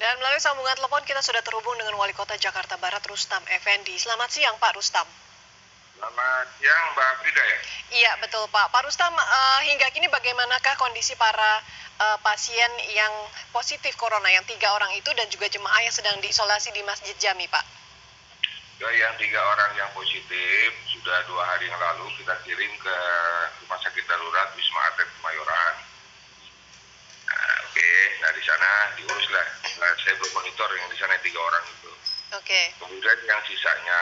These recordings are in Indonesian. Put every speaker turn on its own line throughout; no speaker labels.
Dan melalui sambungan telepon kita sudah terhubung dengan Wali Kota Jakarta Barat, Rustam Effendi. Selamat siang, Pak Rustam.
Selamat siang, Mbak Frida ya?
Iya, betul Pak. Pak Rustam, hingga kini bagaimanakah kondisi para pasien yang positif corona, yang 3 orang itu, dan juga jemaah yang sedang diisolasi di Masjid Jami, Pak?
Ya, yang 3 orang yang positif sudah 2 hari yang lalu kita kirim ke Rumah Sakit Darurat Wisma Atlet Kemayoran. Nah di sana diuruslah. Saya belum monitor yang di sana 3 orang itu. Kemudian yang sisanya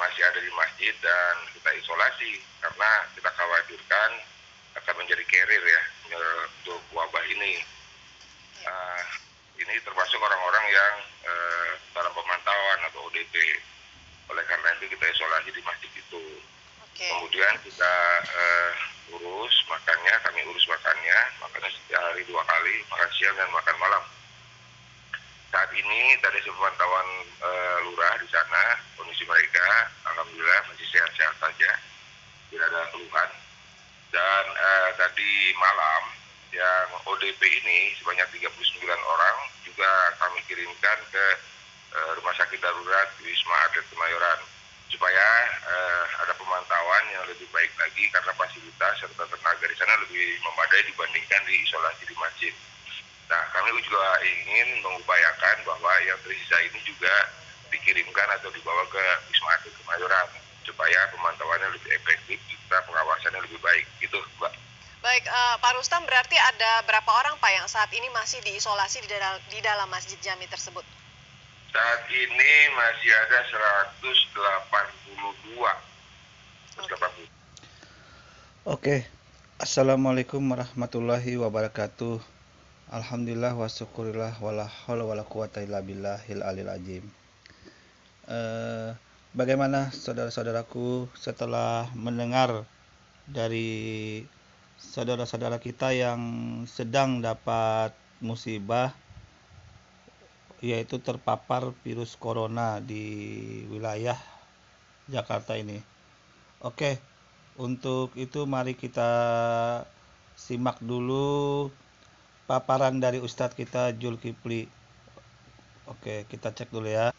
masih ada di masjid dan kita isolasi karena kita khawatirkan akan menjadi carrier ya untuk wabah ini. Ini termasuk orang-orang yang dalam pemantauan atau ODP. Oleh karena itu kita isolasi di masjid itu. Kemudian kita urus makannya, kami urus makannya setiap hari 2 kali, makan siang dan makan malam. Saat ini tadi sepemantauan lurah di sana, kondisi mereka alhamdulillah masih sehat-sehat saja, tidak ada keluhan. Dan tadi malam yang ODP ini sebanyak 39 orang juga kami kirimkan ke Rumah Sakit Darurat Wisma Atlet Kemayoran supaya ada pemantauan yang lebih baik lagi karena fasilitas serta tenaga di sana lebih memadai dibandingkan di isolasi di masjid. Nah, kami juga ingin mengupayakan bahwa yang tersisa ini juga dikirimkan atau dibawa ke Wisma Atlet Kemayoran supaya pemantauannya lebih efektif serta pengawasannya lebih baik. Gitu, Mbak.
Baik, Pak Rustam, berarti ada berapa orang Pak yang saat ini masih diisolasi di dalam Masjid Jami tersebut?
Saat ini masih ada 182.
Oke. Assalamualaikum warahmatullahi wabarakatuh. Alhamdulillah wa syukurillah wala haula wala quwata illa billahil alil azim. Bagaimana saudara-saudaraku setelah mendengar dari saudara-saudara kita yang sedang dapat musibah, yaitu terpapar virus corona di wilayah Jakarta ini. Oke, untuk itu mari kita simak dulu paparan dari Ustadz kita Zulkifli. Oke, kita cek dulu ya.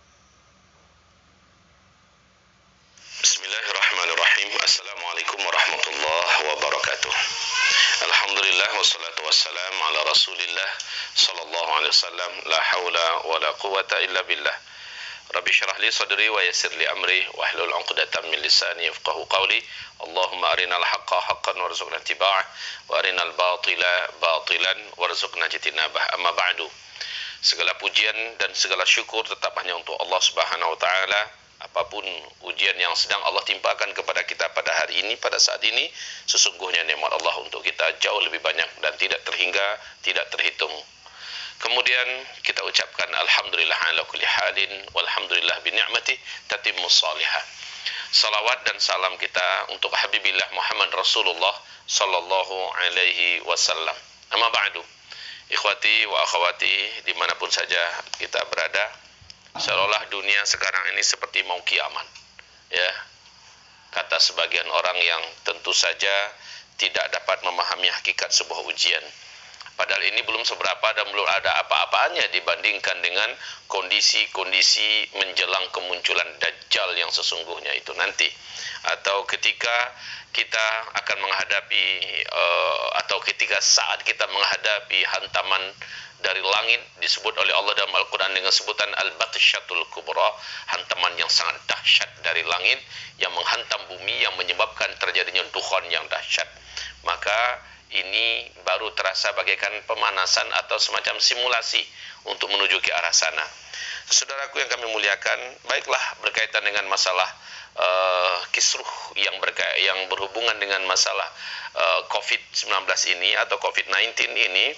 Bismillahirrahmanirrahim. Assalamualaikum warahmatullahi wabarakatuh. Alhamdulillah wassalatu wassalam ala Rasulillah sallallahu alaihi wasallam. La haula wala quwata illa billah. Rabbi syrah li sadri wa yassir li amri wahlul 'uqdatam min lisani yafqahu qawli. Allahumma arinal haqqa haqqan warzuqna ittiba'ah wa arinal batila batilan warzuqna ijtinabah. Amma ba'du. Segala pujian dan segala syukur tetap hanya untuk Allah Subhanahu wa taala. Apapun ujian yang sedang Allah timpakan kepada kita pada hari ini, pada saat ini, sesungguhnya nikmat Allah untuk kita jauh lebih banyak dan tidak terhingga, tidak terhitung. Kemudian kita ucapkan alhamdulillah ala kulli halin walhamdulillah bi ni'mati tatimmus salihah. Salawat dan salam kita untuk Habibillah Muhammad Rasulullah sallallahu alaihi wasallam. Amma ba'du. Ikhwati wa akhwati dimanapun saja kita berada, seolah dunia sekarang ini seperti mau kiamat. Ya, kata sebagian orang yang tentu saja tidak dapat memahami hakikat sebuah ujian. Padahal ini belum seberapa dan belum ada apa-apanya dibandingkan dengan kondisi-kondisi menjelang kemunculan Dajjal yang sesungguhnya itu nanti. Atau ketika kita akan menghadapi atau ketika saat kita menghadapi hantaman dari langit disebut oleh Allah dalam Al-Quran dengan sebutan Al-Batsyatul Kubra, hantaman yang sangat dahsyat dari langit yang menghantam bumi yang menyebabkan terjadinya dukhan yang dahsyat. Maka ini baru terasa bagaikan pemanasan atau semacam simulasi untuk menuju ke arah sana. Saudaraku yang kami muliakan, baiklah berkaitan dengan masalah kisruh yang berhubungan dengan masalah COVID-19 ini atau COVID-19 ini,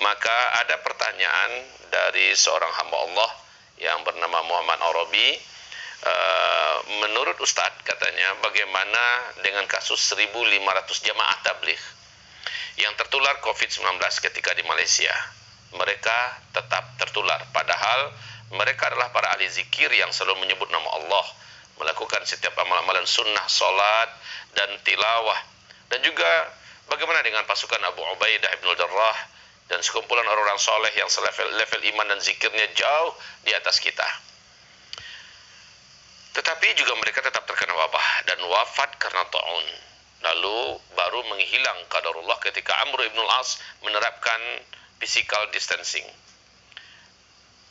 maka ada pertanyaan dari seorang hamba Allah yang bernama Muhammad Arabi. Menurut Ustadz katanya, bagaimana dengan kasus 1.500 jamaah tabligh yang tertular COVID-19 ketika di Malaysia? Mereka tetap tertular, padahal mereka adalah para ahli zikir yang selalu menyebut nama Allah, melakukan setiap amalan-amalan sunnah, salat dan tilawah. Dan juga bagaimana dengan pasukan Abu Ubaidah ibn Jarrah dan sekumpulan orang-orang soleh yang level iman dan zikirnya jauh di atas kita. Tetapi juga mereka tetap terkena wabah dan wafat karena ta'un. Lalu baru menghilang qadarullah ketika Amr ibn al-As menerapkan physical distancing.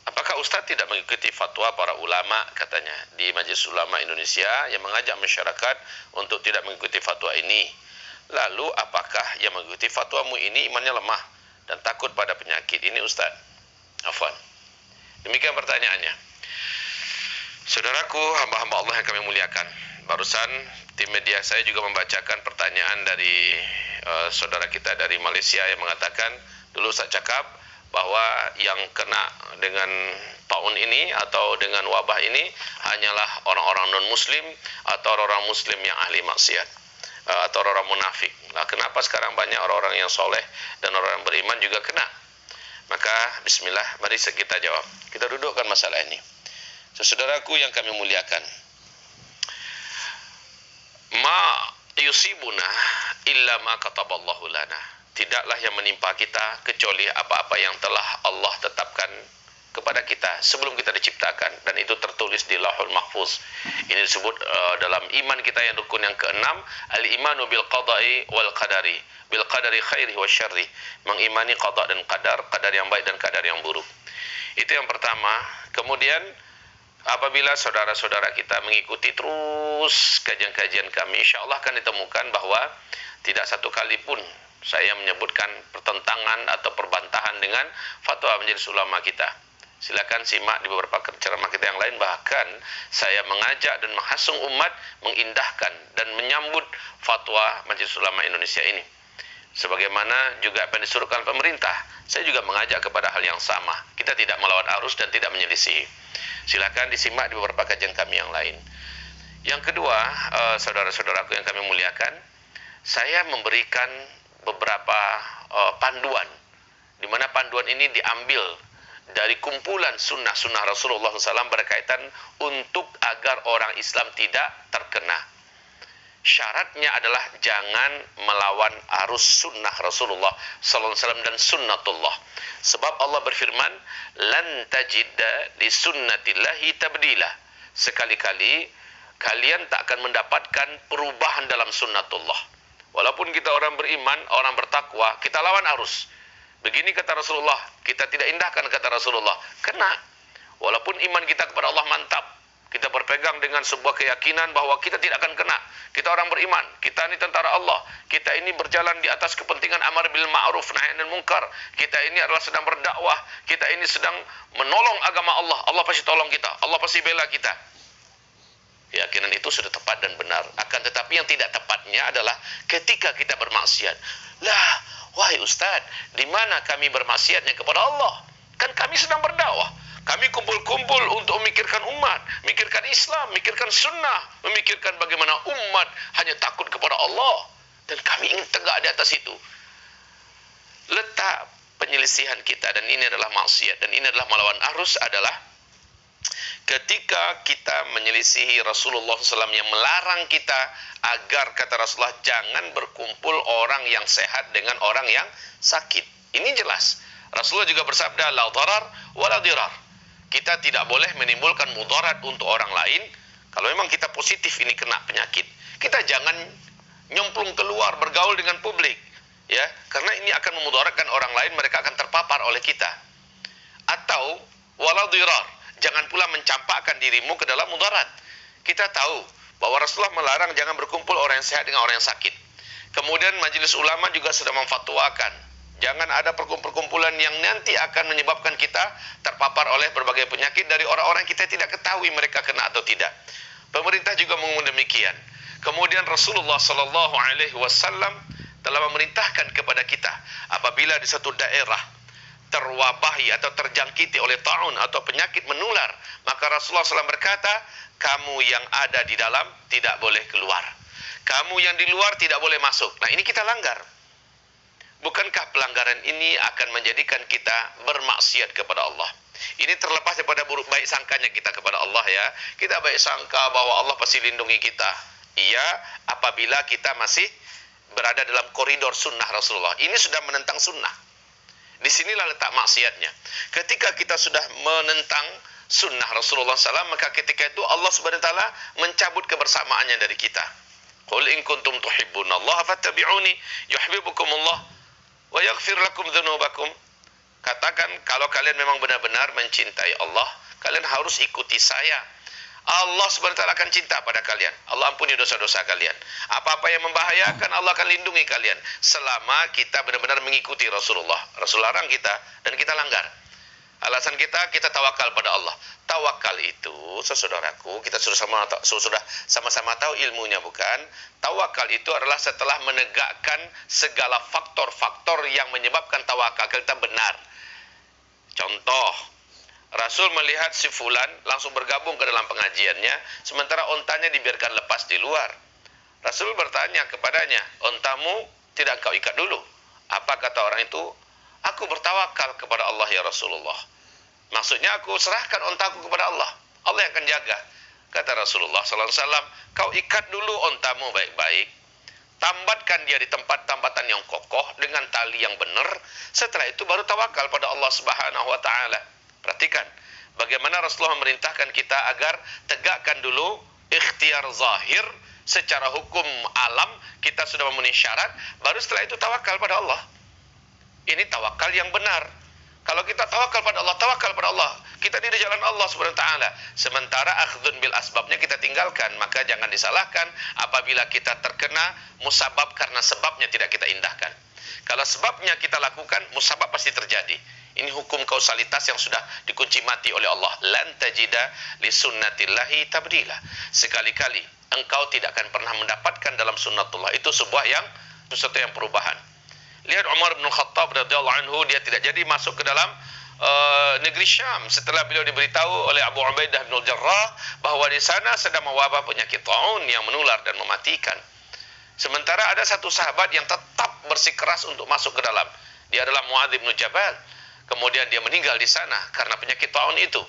Apakah Ustaz tidak mengikuti fatwa para ulama, katanya, di Majelis Ulama Indonesia yang mengajak masyarakat untuk tidak mengikuti fatwa ini? Lalu apakah yang mengikuti fatwamu ini imannya lemah dan takut pada penyakit ini, Ustaz? Afwan. Demikian pertanyaannya. Saudaraku, hamba-hamba Allah yang kami muliakan, barusan tim media saya juga membacakan pertanyaan dari saudara kita dari Malaysia yang mengatakan, dulu saya cakap bahwa yang kena dengan taun ini atau dengan wabah ini hanyalah orang-orang non-muslim atau orang-orang muslim yang ahli maksiat atau orang-orang munafik. Nah, kenapa sekarang banyak orang-orang yang soleh dan orang-orang beriman juga kena? Maka bismillah, mari kita jawab. Kita dudukkan masalah ini. Saudaraku yang kami muliakan, ma yusibuna illa ma kataballahu lana. Tidaklah yang menimpa kita kecuali apa-apa yang telah Allah tetapkan kepada kita sebelum kita diciptakan, dan itu tertulis di Lauhul Mahfuz. Ini disebut dalam iman kita yang rukun yang keenam, al-imanu bil qada'i wal qadari, bil qadari khairihi wa syarri, mengimani qada dan qadar, qadar yang baik dan qadar yang buruk. Itu yang pertama. Kemudian apabila saudara-saudara kita mengikuti terus kajian-kajian kami, insya-Allah akan ditemukan bahwa tidak satu kali pun saya menyebutkan pertentangan atau perbantahan dengan fatwa Majelis Ulama kita. Silakan simak di beberapa ceramah kita yang lain. Bahkan saya mengajak dan menghasung umat mengindahkan dan menyambut fatwa Majelis Ulama Indonesia ini. Sebagaimana juga apa yang disuruhkan pemerintah, saya juga mengajak kepada hal yang sama. Kita tidak melawan arus dan tidak menyelisih. Silakan disimak di beberapa kajian kami yang lain. Yang kedua, saudara-saudaraku yang kami muliakan, saya memberikan beberapa panduan, di mana panduan ini diambil dari kumpulan sunnah-sunnah Rasulullah SAW berkaitan untuk agar orang Islam tidak terkena. Syaratnya adalah jangan melawan arus sunnah Rasulullah SAW dan sunnatullah. Sebab Allah berfirman, lan tajida li sunnatillahi tabdila. Sekali-kali kalian tak akan mendapatkan perubahan dalam sunnatullah. Walaupun kita orang beriman, orang bertakwa, kita lawan arus. Begini kata Rasulullah, kita tidak indahkan kata Rasulullah, kena. Walaupun iman kita kepada Allah mantap, kita berpegang dengan sebuah keyakinan bahwa kita tidak akan kena. Kita orang beriman, kita ini tentara Allah, kita ini berjalan di atas kepentingan amar bil ma'ruf nahi anil munkar, kita ini adalah sedang berdakwah, kita ini sedang menolong agama Allah. Allah pasti tolong kita, Allah pasti bela kita. Keyakinan itu sudah tepat dan benar. Akan tetapi yang tidak tepatnya adalah ketika kita bermaksiat. Lah, wahai Ustaz, di mana kami bermaksiatnya kepada Allah? Kan kami sedang berdakwah. Kami kumpul-kumpul untuk memikirkan umat, memikirkan Islam, memikirkan sunnah, memikirkan bagaimana umat hanya takut kepada Allah. Dan kami ingin tegak di atas itu. Letak penyelisihan kita, dan ini adalah maksiat, dan ini adalah melawan arus, adalah ketika kita menyelisihi Rasulullah SAW yang melarang kita agar, kata Rasulullah, jangan berkumpul orang yang sehat dengan orang yang sakit. Ini jelas. Rasulullah juga bersabda, la dharar wa la dirar. Kita tidak boleh menimbulkan mudarat untuk orang lain. Kalau memang kita positif ini kena penyakit, kita jangan nyemplung keluar bergaul dengan publik, ya, karena ini akan memudaratkan orang lain, mereka akan terpapar oleh kita. Atau wala dirar, jangan pula mencampakkan dirimu ke dalam mudarat. Kita tahu bahwa Rasulullah melarang jangan berkumpul orang yang sehat dengan orang yang sakit. Kemudian Majelis Ulama juga sudah memfatwakan jangan ada perkumpulan yang nanti akan menyebabkan kita terpapar oleh berbagai penyakit dari orang-orang kita tidak ketahui mereka kena atau tidak. Pemerintah juga mengumumkan demikian. Kemudian Rasulullah SAW telah memerintahkan kepada kita, apabila di satu daerah terwabahi atau terjangkiti oleh ta'un atau penyakit menular, maka Rasulullah SAW berkata, kamu yang ada di dalam tidak boleh keluar, kamu yang di luar tidak boleh masuk. Nah, ini kita langgar. Bukankah pelanggaran ini akan menjadikan kita bermaksiat kepada Allah? Ini terlepas daripada buruk baik sangkanya kita kepada Allah, ya. Kita baik sangka bahwa Allah pasti lindungi kita. Iya, apabila kita masih berada dalam koridor sunnah Rasulullah. Ini sudah menentang sunnah. Disinilah letak maksiatnya. Ketika kita sudah menentang sunnah Rasulullah SAW, maka ketika itu Allah Subhanahu Wa Taala mencabut kebersamaannya dari kita. Qul in kuntum tuhibbunallaha fattabi'uni yuhibbukumullah wa yaghfir lakum dzunubakum. Katakan kalau kalian memang benar-benar mencintai Allah, kalian harus ikuti saya. Allah Subhanahu Wa Taala akan cinta pada kalian. Allah ampuni dosa-dosa kalian. Apa-apa yang membahayakan Allah akan lindungi kalian selama kita benar-benar mengikuti Rasulullah. Rasul larang kita dan kita langgar. Alasan kita tawakal pada Allah. Tawakal itu, saudaraku, kita sudah sama-sama tahu ilmunya, bukan? Tawakal itu adalah setelah menegakkan segala faktor-faktor yang menyebabkan tawakal kita benar. Contoh, Rasul melihat si fulan langsung bergabung ke dalam pengajiannya, sementara ontanya dibiarkan lepas di luar. Rasul bertanya kepadanya, ontamu tidak kau ikat dulu? Apa kata orang itu? Aku bertawakal kepada Allah ya Rasulullah. Maksudnya aku serahkan ontaku kepada Allah. Allah yang akan jaga. Kata Rasulullah SAW, kau ikat dulu ontamu baik-baik. Tambatkan dia di tempat tambatan yang kokoh dengan tali yang benar. Setelah itu baru tawakal pada Allah Subhanahu Wa Taala. Perhatikan bagaimana Rasulullah memerintahkan kita agar tegakkan dulu ikhtiar zahir secara hukum alam. Kita sudah memenuhi syarat, baru setelah itu tawakal pada Allah. Ini tawakal yang benar. Kalau kita tawakal pada Allah, kita di jalan Allah Subhanahu Wa Taala. Sementara akhdun bil asbabnya kita tinggalkan, maka jangan disalahkan apabila kita terkena musabab karena sebabnya tidak kita indahkan. Kalau sebabnya kita lakukan, musabab pasti terjadi. Ini hukum kausalitas yang sudah dikunci mati oleh Allah. Lan tajida li sunnatillahi tabdila. Sekali-kali engkau tidak akan pernah mendapatkan dalam sunnatullah itu sesuatu yang perubahan. Lihat Umar bin Khattab radhiyallahu anhu, dia tidak jadi masuk ke dalam negeri Syam setelah beliau diberitahu oleh Abu Ubaidah bin Jarrah bahwa di sana sedang mewabah penyakit taun yang menular dan mematikan. Sementara ada satu sahabat yang tetap bersikeras untuk masuk ke dalam. Dia adalah Muadz bin Jabal. Kemudian dia meninggal di sana karena penyakit taun itu.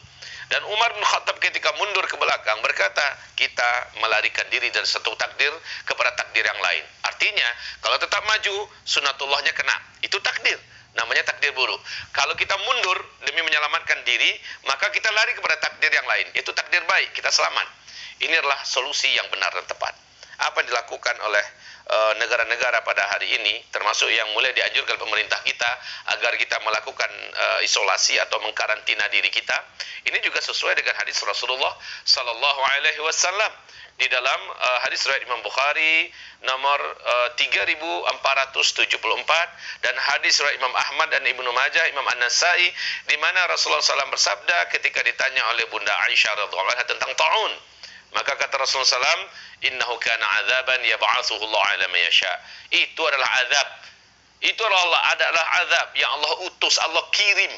Dan Umar bin Khattab ketika mundur ke belakang berkata, kita melarikan diri dari satu takdir kepada takdir yang lain. Artinya, kalau tetap maju, sunatullahnya kena. Itu takdir. Namanya takdir buruk. Kalau kita mundur demi menyelamatkan diri, maka kita lari kepada takdir yang lain. Itu takdir baik, kita selamat. Ini adalah solusi yang benar dan tepat. Apa yang dilakukan oleh negara-negara pada hari ini, termasuk yang mulai dianjurkan pemerintah kita agar kita melakukan isolasi atau mengkarantina diri kita, ini juga sesuai dengan hadis Rasulullah Sallallahu Alaihi Wasallam di dalam hadis riwayat Imam Bukhari nomor 3474 dan hadis riwayat Imam Ahmad dan Ibnu Majah, Imam An-Nasai, di mana Rasulullah SAW bersabda ketika ditanya oleh Bunda Aisyah radhiyallahu anha tentang taun, maka kata Rasulullah SAW, innahu kana azaban yab'atsuhu Allah 'ala man yasha. Itu adalah azab. Itu adalah azab yang Allah utus, Allah kirim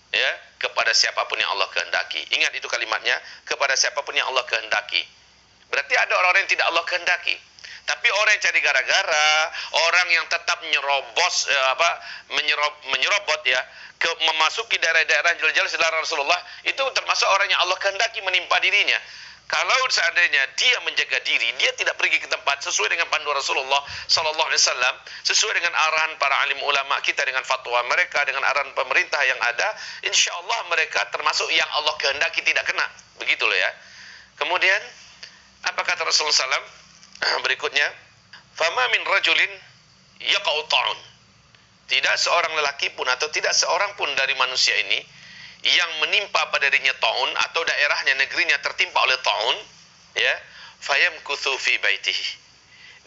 ya kepada siapapun yang Allah kehendaki. Ingat itu kalimatnya, kepada siapapun yang Allah kehendaki. Berarti ada orang-orang yang tidak Allah kehendaki. Tapi orang yang cari gara-gara, orang yang tetap menyerobot ya, memasuki daerah-daerah jelas-jelas dilarang Rasulullah, itu termasuk orang yang Allah kehendaki menimpa dirinya. Kalau seandainya dia menjaga diri, dia tidak pergi ke tempat sesuai dengan panduan Rasulullah Sallallahu Alaihi Wasallam, sesuai dengan arahan para alim ulama kita, dengan fatwa mereka, dengan arahan pemerintah yang ada, insya Allah mereka termasuk yang Allah kehendaki tidak kena. Begitu loh ya. Kemudian apa kata Rasulullah SAW berikutnya? Fama min rajulin yaqa'u ta'un. Tidak seorang lelaki pun atau tidak seorang pun dari manusia ini yang menimpa pada dirinya taun atau daerahnya, negerinya tertimpa oleh taun, ya, fayamkuthu fi baitihi.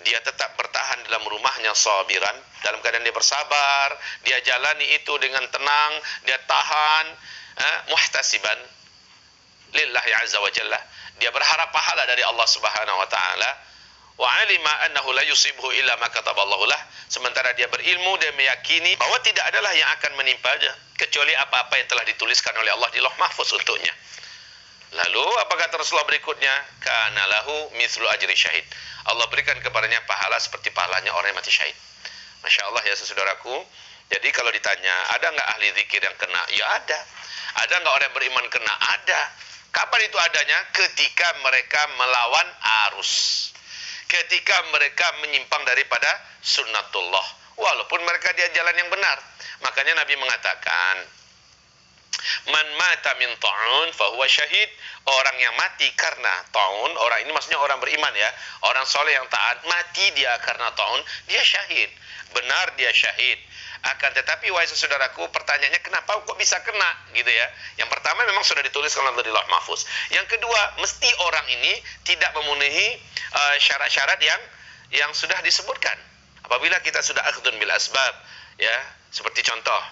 Dia tetap bertahan dalam rumahnya sabiran, dalam keadaan dia bersabar, dia jalani itu dengan tenang, dia tahan, muhtasiban lillahi azza wa jalla. Dia berharap pahala dari Allah Subhanahu wa taala. Wa alima annahu la yusibhu illa ma kataballahu lah. Sementara dia berilmu dan meyakini bahwa tidak adalah yang akan menimpanya kecuali apa-apa yang telah dituliskan oleh Allah di Lauh Mahfuz untuknya. Lalu apa kata Rasulullah berikutnya? Kana lahu mithlu ajri syahid. Allah berikan kepadanya pahala seperti pahalanya orang yang mati syahid. Masya Allah ya saudaraku. Jadi kalau ditanya, ada nggak ahli zikir yang kena? Ya ada. Ada nggak orang yang beriman kena? Ada. Kapan itu adanya? Ketika mereka melawan arus. Ketika mereka menyimpang daripada sunnatullah. Walaupun mereka di jalan yang benar. Makanya Nabi mengatakan, man mata min ta'un fahuwa syahid. Orang yang mati karena ta'un, orang ini maksudnya orang beriman ya, orang soleh yang taat, mati dia karena ta'un, dia syahid. Benar dia syahid. Akan tetapi wahai saudaraku, pertanyaannya kenapa kok bisa kena gitu ya. Yang pertama memang sudah ditulis dalam Lauh Mahfuz. Yang kedua, mesti orang ini tidak memenuhi syarat-syarat yang sudah disebutkan. Apabila kita sudah akhdun bil asbab ya, seperti contoh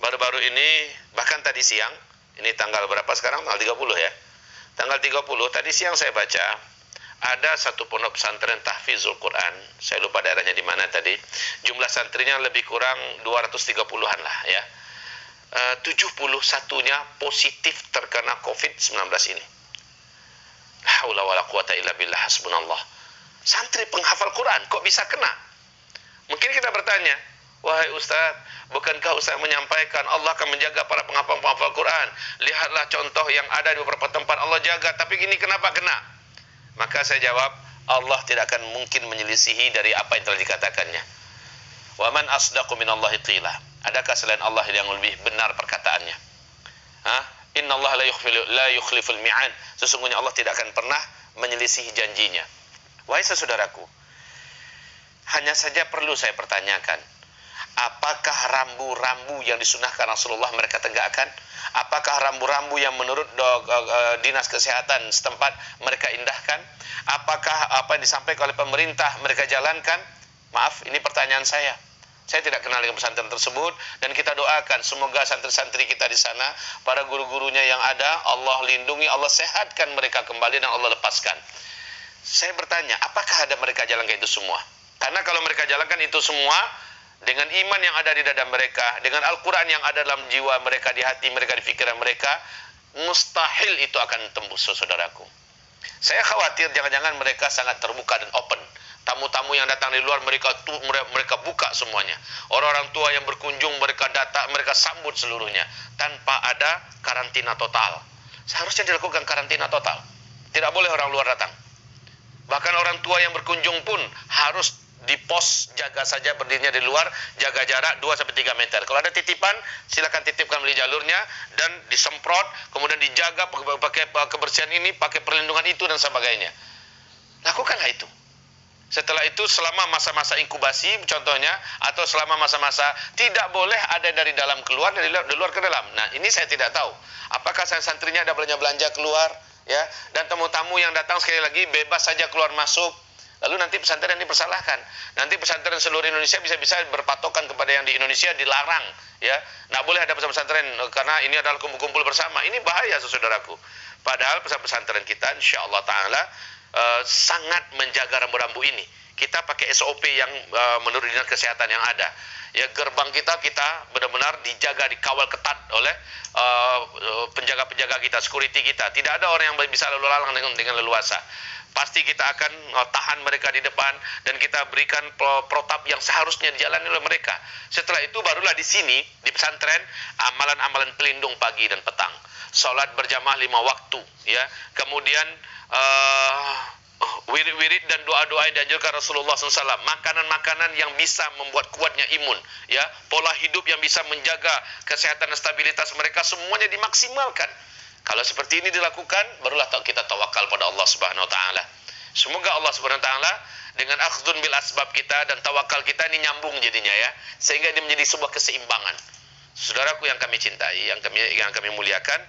baru-baru ini, bahkan tadi siang, ini tanggal berapa sekarang? Tanggal 30 ya. Tanggal 30 tadi siang saya baca ada satu pondok pesantren tahfizul Quran. Saya lupa daerahnya di mana tadi. Jumlah santrinya lebih kurang 230-an lah ya. 71-nya positif terkena COVID-19 ini. La haula wala quwata illa billah, hasbunallah. Santri penghafal Quran kok bisa kena? Mungkin kita bertanya, wahai Ustaz, bukankah Ustaz menyampaikan Allah akan menjaga para penghafal Quran? Lihatlah contoh yang ada di beberapa tempat Allah jaga, tapi ini kenapa kena? Maka saya jawab, Allah tidak akan mungkin menyelisihi dari apa yang telah dikatakannya. Wa man asdaqu minallahi qila. Adakah selain Allah yang lebih benar perkataannya? Inna Allah la yukhliful mi'ad. Sesungguhnya Allah tidak akan pernah menyelisihi janjinya. Wahai saudaraku, hanya saja perlu saya pertanyakan, apakah rambu-rambu yang disunahkan Rasulullah mereka tegakkan? Apakah rambu-rambu yang menurut dinas kesehatan setempat mereka indahkan? Apakah apa yang disampaikan oleh pemerintah mereka jalankan? Maaf, ini pertanyaan saya. Saya tidak kenal dengan pesantren tersebut, dan kita doakan semoga santri-santri kita di sana, para guru-gurunya yang ada, Allah lindungi, Allah sehatkan mereka kembali dan Allah lepaskan. Saya bertanya, apakah ada mereka jalankan itu semua? Karena kalau mereka jalankan itu semua dengan iman yang ada di dada mereka, dengan Al-Quran yang ada dalam jiwa mereka, di hati mereka, di pikiran mereka, mustahil itu akan tembus, saudaraku. Saya khawatir jangan-jangan mereka sangat terbuka dan open. Tamu-tamu yang datang di luar mereka buka semuanya. Orang-orang tua yang berkunjung mereka datang, mereka sambut seluruhnya tanpa ada karantina total. Seharusnya dilakukan karantina total. Tidak boleh orang luar datang. Bahkan orang tua yang berkunjung pun harus di pos jaga saja, berdirinya di luar, jaga jarak 2-3 meter. Kalau ada titipan, silakan titipkan melalui jalurnya dan disemprot, kemudian dijaga pakai kebersihan ini, pakai perlindungan itu dan sebagainya. Lakukanlah itu. Setelah itu selama masa-masa inkubasi contohnya, atau selama masa-masa tidak boleh ada dari dalam keluar, dari luar ke dalam. Nah, ini saya tidak tahu. Apakah santrinya ada belanja-belanja keluar ya, dan tamu-tamu yang datang sekali lagi bebas saja keluar masuk. Lalu nanti pesantren dipersalahkan. Nanti pesantren seluruh Indonesia bisa-bisa berpatokan kepada yang di Indonesia dilarang ya. Nggak boleh ada pesantren karena ini adalah kumpul-kumpul bersama. Ini bahaya saudaraku. Padahal pesantren kita insyaallah taala sangat menjaga rambu-rambu ini. Kita pakai SOP yang menurut dinas kesehatan yang ada. Ya, gerbang kita benar-benar dijaga, dikawal ketat oleh penjaga-penjaga kita, security kita. Tidak ada orang yang bisa lalu lalang dengan leluasa. Pasti kita akan tahan mereka di depan dan kita berikan protap yang seharusnya dijalani oleh mereka. Setelah itu barulah di sini di pesantren amalan-amalan pelindung pagi dan petang. Salat berjamaah 5 waktu ya. Kemudian wirid-wirid dan doa-doa yang dianjurkan Rasulullah SAW, makanan-makanan yang bisa membuat kuatnya imun, ya, pola hidup yang bisa menjaga kesehatan dan stabilitas mereka, semuanya dimaksimalkan. Kalau seperti ini dilakukan, barulah kita tawakal pada Allah Subhanahu Wa Taala. Semoga Allah Subhanahu Wa Taala dengan akhdun bil asbab kita dan tawakal kita ini nyambung jadinya ya, sehingga ini menjadi sebuah keseimbangan. Saudaraku yang kami cintai, yang kami muliakan,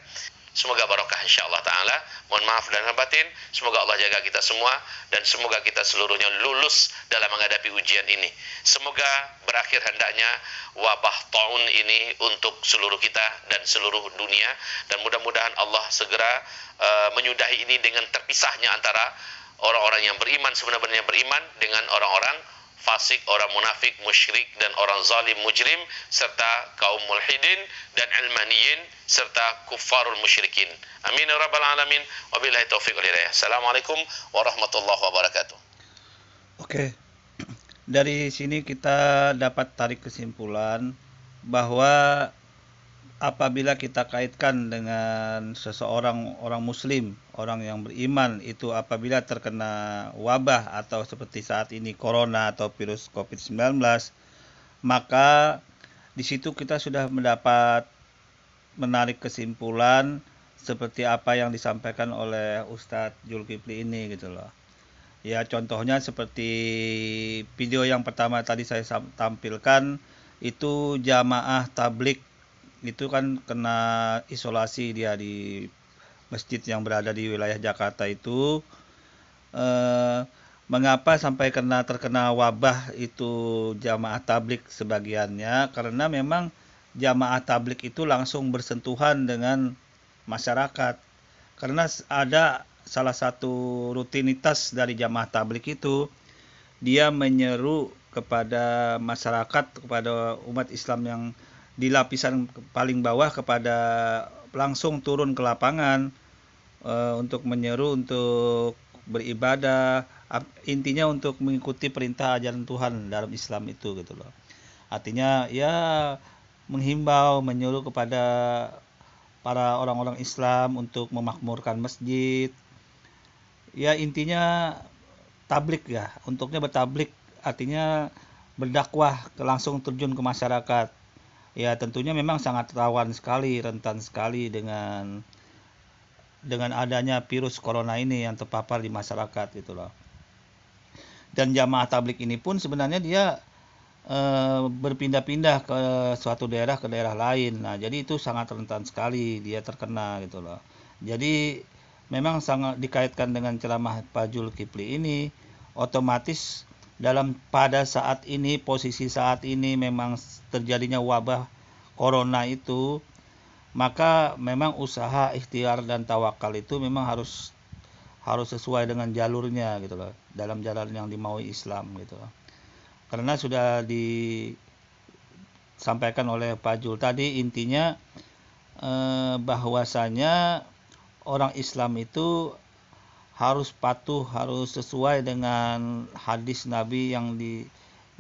semoga barokah insyaallah taala. Mohon maaf dan batin, semoga Allah jaga kita semua dan semoga kita seluruhnya lulus dalam menghadapi ujian ini. Semoga berakhir hendaknya wabah taun ini untuk seluruh kita dan seluruh dunia, dan mudah-mudahan Allah segera menyudahi ini dengan terpisahnya antara orang-orang yang beriman sebenarnya beriman dengan orang-orang fasik, orang munafik, musyrik, dan orang zalim mujrim, serta kaum mulhidin dan ilmaniyin, serta kuffarul musyrikin. Amin ya rabbal alamin. Wabillahi taufiq wal hidayah. Assalamualaikum warahmatullahi wabarakatuh.
Oke. Dari sini kita dapat tarik kesimpulan bahwa apabila kita kaitkan dengan seseorang orang muslim, orang yang beriman, itu apabila terkena wabah atau seperti saat ini corona atau virus COVID-19, maka di situ kita sudah mendapat menarik kesimpulan seperti apa yang disampaikan oleh Ustadz Zulkifli ini gitu loh. Ya contohnya seperti video yang pertama tadi saya tampilkan, itu jamaah tablik itu kan kena isolasi dia di masjid yang berada di wilayah Jakarta itu. Mengapa sampai terkena wabah itu jamaah tablik sebagiannya? Karena memang jamaah tablik itu langsung bersentuhan dengan masyarakat. Karena ada salah satu rutinitas dari jamaah tablik itu, dia menyeru kepada masyarakat, kepada umat Islam yang di lapisan paling bawah, kepada langsung turun ke lapangan untuk menyeru untuk beribadah, intinya untuk mengikuti perintah ajaran Tuhan dalam Islam itu gitu loh. Artinya ya menghimbau, menyuruh kepada para orang-orang Islam untuk memakmurkan masjid. Ya intinya tablik ya, untuknya bertablik, artinya berdakwah, langsung terjun ke masyarakat. Ya tentunya memang sangat rawan sekali, rentan sekali dengan adanya virus corona ini yang terpapar di masyarakat gitu loh. Dan jamaah tablik ini pun sebenarnya dia berpindah-pindah ke suatu daerah ke daerah lain. Nah, jadi itu sangat rentan sekali dia terkena gitu loh. Jadi memang sangat dikaitkan dengan ceramah Pak Zulkifli ini, otomatis pada saat ini, posisi saat ini memang terjadinya wabah corona itu, maka memang usaha ikhtiar dan tawakal itu memang harus sesuai dengan jalurnya gitu loh, dalam jalan yang dimaui Islam gitu loh. Karena sudah disampaikan oleh Pak Jul tadi, intinya bahwasanya orang Islam itu harus patuh, harus sesuai dengan hadis Nabi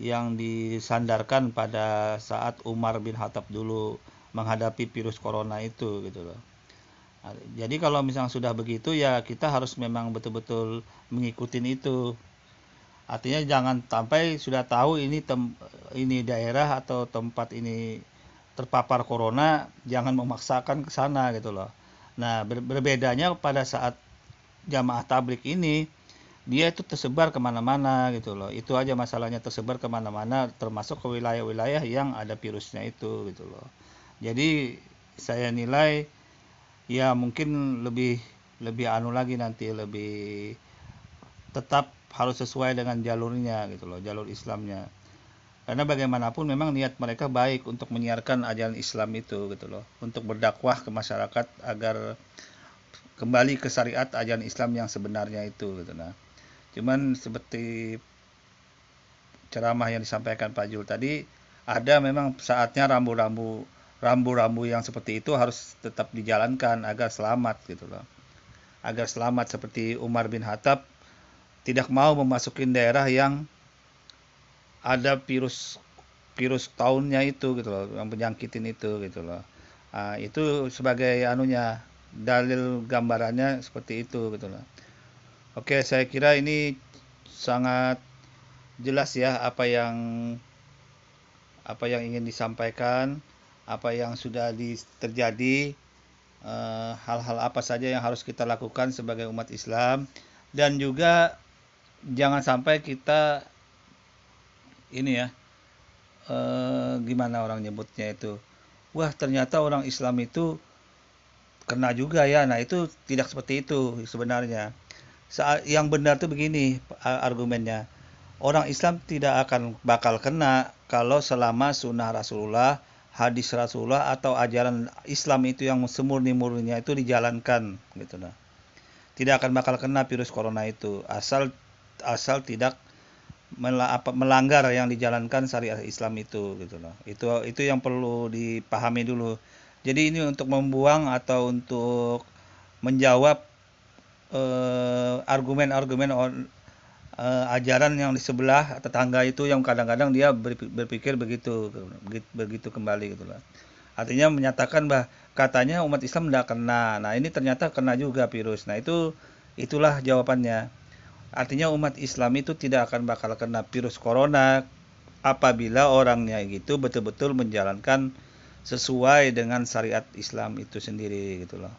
yang disandarkan pada saat Umar bin Khattab dulu menghadapi virus corona itu gitu loh. Jadi kalau misalnya sudah begitu ya kita harus memang betul-betul mengikuti itu. Artinya jangan sampai sudah tahu ini daerah atau tempat ini terpapar corona, jangan memaksakan ke sana gitu loh. Nah, berbedanya pada saat jamaah tablik ini, dia itu tersebar kemana-mana gitu loh. Itu aja masalahnya, tersebar kemana-mana, termasuk ke wilayah-wilayah yang ada virusnya itu gitu loh. Jadi saya nilai ya mungkin lebih lagi nanti, lebih tetap harus sesuai dengan jalurnya gitu loh, jalur Islamnya. Karena bagaimanapun memang niat mereka baik untuk menyiarkan ajaran Islam itu gitu loh, untuk berdakwah ke masyarakat agar kembali ke syariat ajaran Islam yang sebenarnya itu gitu. Nah, cuman seperti ceramah yang disampaikan Pak Jul tadi, ada memang saatnya rambu-rambu yang seperti itu harus tetap dijalankan agar selamat gitu loh. Agar selamat, seperti Umar bin Khattab tidak mau memasukin daerah yang ada virus tahunnya itu gitu loh, yang penyakitin itu gitu loh. Itu sebagai dalil gambarannya seperti itu gitu loh. Oke, saya kira ini sangat jelas ya apa yang ingin disampaikan, apa yang sudah terjadi, hal-hal apa saja yang harus kita lakukan sebagai umat Islam, dan juga jangan sampai kita gimana orang nyebutnya itu, wah ternyata orang Islam itu kena juga ya. Nah, itu tidak seperti itu sebenarnya. Yang benar tuh begini argumennya, orang Islam tidak akan bakal kena kalau selama sunnah Rasulullah, hadis Rasulullah atau ajaran Islam itu yang semurni-murninya itu dijalankan gitu nah. Tidak akan bakal kena virus corona itu asal tidak melanggar yang dijalankan syariat Islam itu gitu loh. Itu yang perlu dipahami dulu. Jadi ini untuk membuang atau untuk menjawab argumen-argumen ajaran yang di sebelah tetangga itu, yang kadang-kadang dia berpikir begitu kembali gitu loh. Artinya menyatakan katanya umat Islam tidak kena. Nah, ini ternyata kena juga virus. Nah, itulah jawabannya. Artinya umat Islam itu tidak akan bakal kena virus corona apabila orangnya gitu betul-betul menjalankan sesuai dengan syariat Islam itu sendiri gitu loh.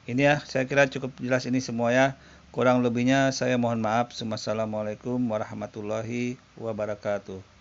Ini ya, saya kira cukup jelas ini semua ya. Kurang lebihnya saya mohon maaf. Wassalamualaikum warahmatullahi wabarakatuh.